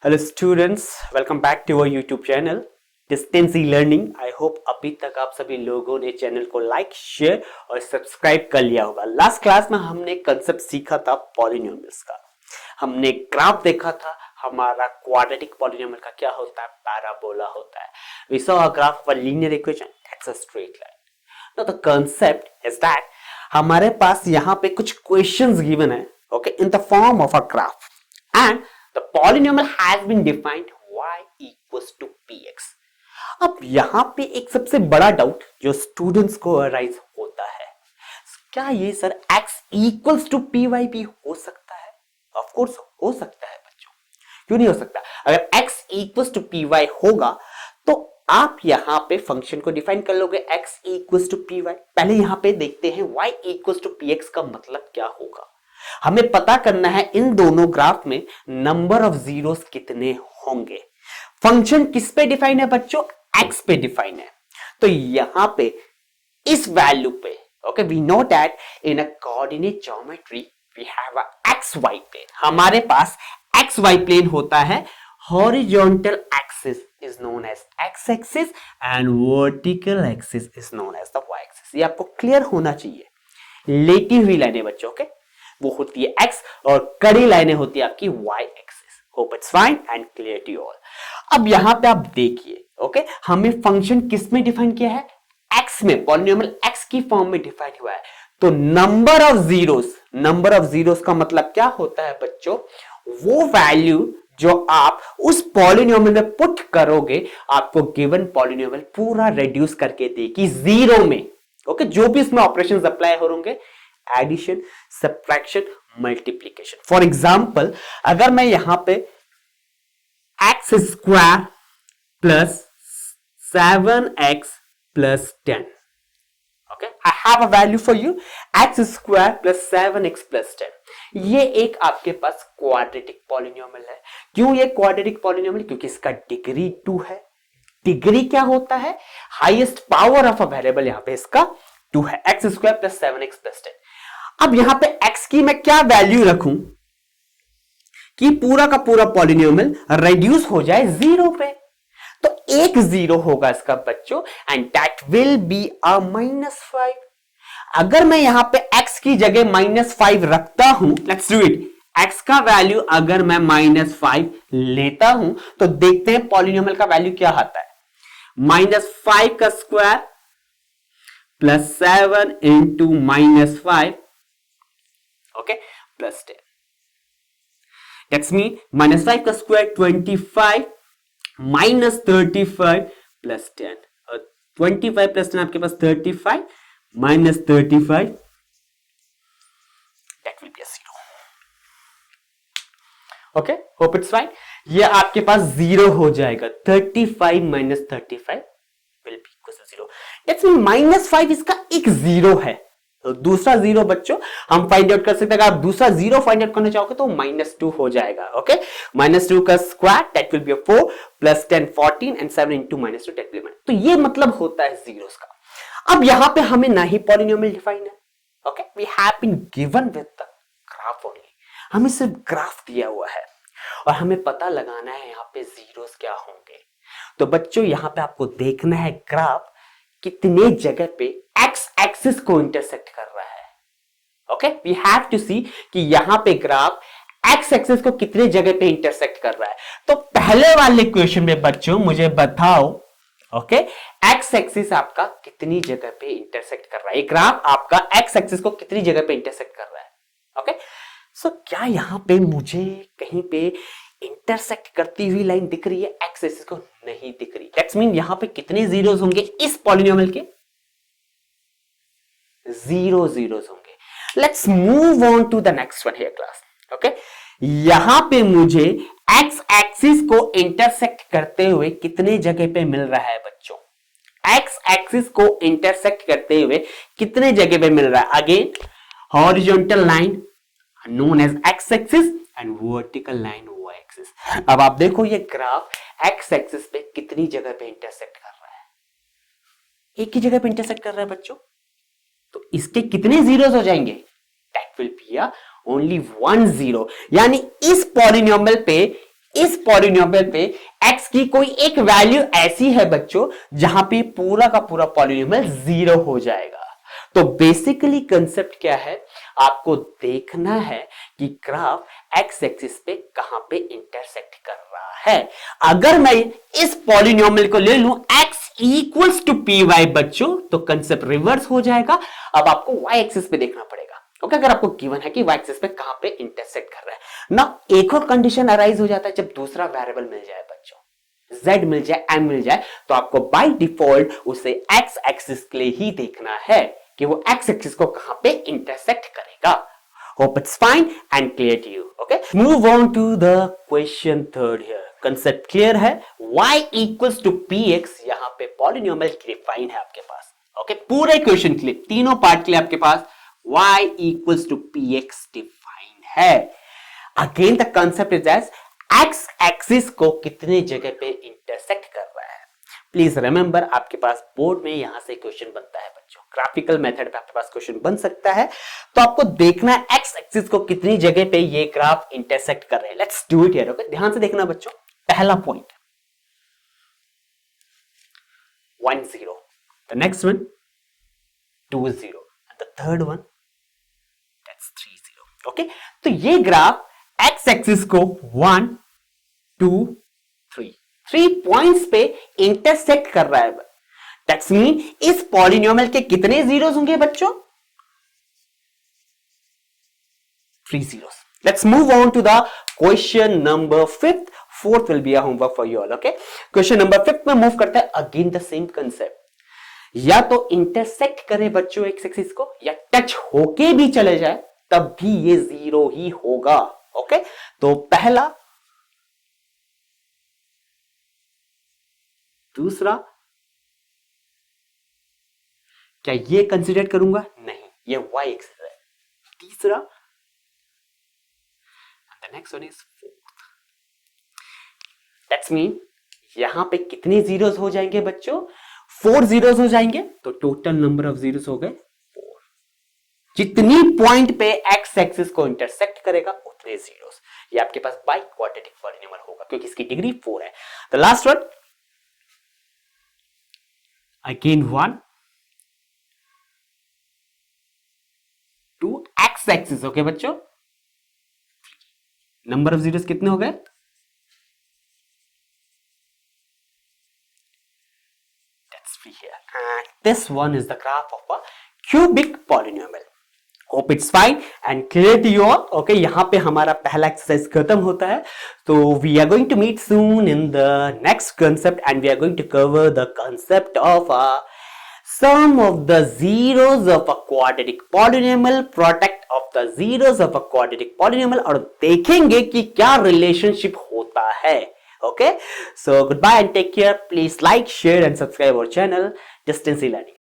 Hello students, welcome back to our YouTube channel distance e learning. I hope अभी तक आप सभी लोगों ने चैनल को लाइक, शेयर और सब्सक्राइब कर लिया होगा। लास्ट क्लास में हमने कंसेप्ट सीखा था पॉलिनोमियल्स का। हमने ग्राफ देखा था, हमारा क्वाड्रेटिक पॉलिनोमियल का क्या होता है, पैराबोला होता है। We saw a graph of a linear equation that's a straight line. Now the concept is that हमारे पास यहाँ पे कुछ क्वेश्चंस गिवन है, okay, in the form of a graph and the polynomial has been defined y equals to px। अब यहां पे एक सबसे बड़ा डाउट जो स्टूडेंट्स को अराइज होता है, क्या ये sir x equals to py भी हो सकता है? ऑफ कोर्स हो सकता है बच्चों, क्यों नहीं हो सकता। अगर x equals to py होगा तो आप यहां पे फंक्शन को डिफाइन कर लोगे x equals to py। पहले यहां पे देखते हैं y equals to px का मतलब क्या होगा। हमें पता करना है इन दोनों ग्राफ में नंबर ऑफ जीरोस कितने होंगे। फंक्शन किस पे डिफाइन है बच्चों? x पे डिफाइन है। तो यहां पे इस वैल्यू पे, okay, we know that in a coordinate geometry we have a xy plane. हमारे पास xy प्लेन होता है। Horizontal axis is known as x axis and vertical axis is known as the y axis. ये आपको clear होना चाहिए। लेटी हुई लाइनें बच्चों, ओके, वो होती है x और कड़ी लाइनें होती है आपकी y axis. Hope it's fine and clear to all. अब यहां पे आप देखिए, ओके, हमें फंक्शन किस में डिफाइन किया है? x में, पॉलिनोमियल x की फॉर्म में डिफाइन हुआ है। तो नंबर ऑफ जीरोस का मतलब क्या होता है बच्चों? वो वैल्यू जो आप उस पॉलिनोमियल में पुट करोगे, आपको गिवन पॉलिनोमियल पूरा रिड्यूस करके देगी जीरो में। ओके, जो भी इसमें ऑपरेशंस अप्लाई होंगे, addition, subtraction, multiplication. For example, अगर मैं यहां पे x square plus 7x plus 10, okay, I have a value for you, x square plus 7x plus 10। ये एक आपके पास क्वाड्रेटिक पॉलिनोमियल है। क्यों ये क्वाड्रेटिक पॉलिनोमियल? क्योंकि इसका डिग्री 2 है। डिग्री क्या होता है? Highest power of a variable यहां पे इसका 2 है, x square plus 7x plus 10। अब यहां पे x की मैं क्या वैल्यू रखूं कि पूरा का पूरा पॉलिनोमियल रिड्यूस हो जाए जीरो पे? तो एक जीरो होगा इसका बच्चों, एंड दैट विल बी अ -5। अगर मैं यहां पे x की जगह -5 रखता हूं, लेट्स डू इट, x का वैल्यू अगर मैं -5 लेता हूं तो देखते हैं पॉलिनोमियल का वैल्यू क्या आता है। -5 का square plus 7 into -5, okay, plus 10। That's mean -5 का स्क्वायर 25 माइनस 35 प्लस 10, और 25 प्लस 10 आपके पास 35 minus 35, that will be a 0। Okay, hope it's fine. ये आपके पास 0 हो जाएगा। 35 minus 35 will be equal to 0। That's mean -5 इसका एक 0 है। तो दूसरा 0 बच्चों हम फाइंड आउट कर सकते हैं। अगर आप दूसरा 0 फाइंड आउट करना चाहोगे तो -2 हो जाएगा। ओके, -2 का square that will B 4 plus 10 14 and 7 into -2 that will B. तो ये मतलब होता है जीरोस का। अब यहां पे हमें ना ही पॉलिनोमियल डिफाइन है, okay, we have been given with the graph only. हमें सिर्फ ग्राफ दिया हुआ है और हमें पता लगाना है यहाँ पे जीरोस क्या होंगे। तो बच्चों यहां पे आपको देखना है ग्राफ कितने जगह पे एक्स एक्सिस को इंटरसेक्ट कर रहा है। ओके, वी हैव टू सी कि यहां पे ग्राफ एक्स एक्सिस को कितने जगह पे इंटरसेक्ट कर रहा है। तो पहले वाले क्वेश्चन में बच्चों मुझे बताओ, ओके, एक्स एक्सिस आपका कितनी जगह पे इंटरसेक्ट कर रहा है? ग्राफ आपका एक्स एक्सिस को कितनी जगह पे इंटरसेक्ट कर रहा है? ओके, सो क्या यहां पे मुझे कहीं पे इंटरसेक्ट करती हुई लाइन दिख रही है? एक्स एक्सिस को नहीं दिख रही। दैट्स मीन यहां पे कितने जीरोस होंगे इस पॉलिनोमियल के? 0 जीरोस होंगे। Let's move on to the next one here class. Okay, यहां पे मुझे एक्स एक्सिस को इंटरसेक्ट करते हुए कितने जगह पे मिल रहा है बच्चों? एक्स एक्सिस को इंटरसेक्ट करते हुए कितने जगह पे मिल रहा है? Again, horizontal line known as x axis and vertical line y axis. अब आप देखो ये ग्राफ एक्स एक्सिस पे कितनी जगह पे इंटरसेक्ट कर रहा है? एक ही जगह पे इंटरसेक्ट कर रहा है बच्चों। तो इसके कितने जीरोस हो जाएंगे? That will B only 1 0। यानी इस पॉलिनोमियल पे इस पॉलिनोमियल पे x की कोई एक वैल्यू ऐसी है बच्चों जहां पे पूरा का पूरा पॉलिनोमियल 0 हो जाएगा। तो बेसिकली कंसेप्ट क्या है, आपको देखना है कि ग्राफ x एक्सिस पे कहां पे इंटरसेक्ट कर रहा है। अगर मैं इस पॉलिनोमियल को ले लूं x equals to p y बच्चों, तो कंसेप्ट रिवर्स हो जाएगा। अब आपको y एक्सिस पे देखना पड़ेगा। ओके, अगर आपको गिवन है कि y एक्सिस पे कहां पे इंटरसेक्ट कर रहा है ना, एक और कंडीशन अराइज हो जाता है जब दूसरा वेरिएबल मिल जाए बच्चों, z मिल जाए, m मिल जाए, तो आपको बाय डिफॉल्ट उसे x एक्सिस के लिए ही देखना है कि वो x एक्सिस को कहां पे इंटरसेक्ट करेगा। Hope it's fine and clear to you. Okay, move on to the question third here. Concept clear है, y इक्वल्स टू px, यहां पे पॉलिनोमियल डिफाइन है आपके पास। ओके, पूरे क्वेश्चन के लिए, तीनों पार्ट के लिए आपके पास y equals to px defined है। Again the concept is as x axis को कितने जगह पे इंटरसेक्ट कर रहा है। प्लीज रिमेंबर, आपके पास बोर्ड में यहां से क्वेश्चन बनता है बच्चों, ग्राफिकल मेथड पे आपके पास क्वेश्चन बन सकता है। तो आपको देखना है x एक्सिस को कितनी जगह पे ये ग्राफ इंटरसेक्ट कर रहे हैं। Let's do it here. Okay, ध्यान से देखना बच्चों। पहला point 1 0, the next one 2 0, and the third one 3 0। Okay, तो ये ग्राफ x एक्सिस को 1 2 3 पॉइंट्स पे इंटरसेक्ट कर रहा है। दैट्स मीन इस पॉलिनोमियल के कितने जीरोस होंगे बच्चों? 3 zeros. Let's move on to the question number 5th. Fourth will be a homework for you all. Okay, question number 5th में मूव करता है। अगेन द सेम कंसेप्ट, या तो इंटरसेक्ट करे बच्चों एक्स एक्सिस को, या टच होके भी चले जाए तब भी ये 0 ही होगा। ओके, तो पहला, दूसरा, क्या ये कंसीडर करूंगा? नहीं, ये y एक्सिस है। तीसरा, the next one is fourth. That's mean यहां पे कितने जीरोस हो जाएंगे बच्चों? 4 जीरोस हो जाएंगे। तो टोटल नंबर ऑफ जीरोस हो गए 4। जितनी पॉइंट पे एक्स एक्सिस को इंटरसेक्ट करेगा उतने जीरोस। ये आपके पास बाई क्वाड्रेटिक पॉलिनोमियल होगा क्योंकि इसकी डिग्री 4 है। The last one, again 1 2 x axis. Okay बच्चों, नंबर ऑफ जीरोस कितने हो गए? And this one is the graph of a cubic polynomial. Hope it's fine and clear to you all. Okay, यहाँ पे हमारा पहला एक्सरसाइज खत्म होता है। तो we are going to meet soon in the next concept and we are going to cover the concept of a sum of the zeros of a quadratic polynomial, product of the zeros of a quadratic polynomial, और देखेंगे कि क्या relationship होता है। Okay, so goodbye and take care. Please like, share and subscribe our channel Distance Learning.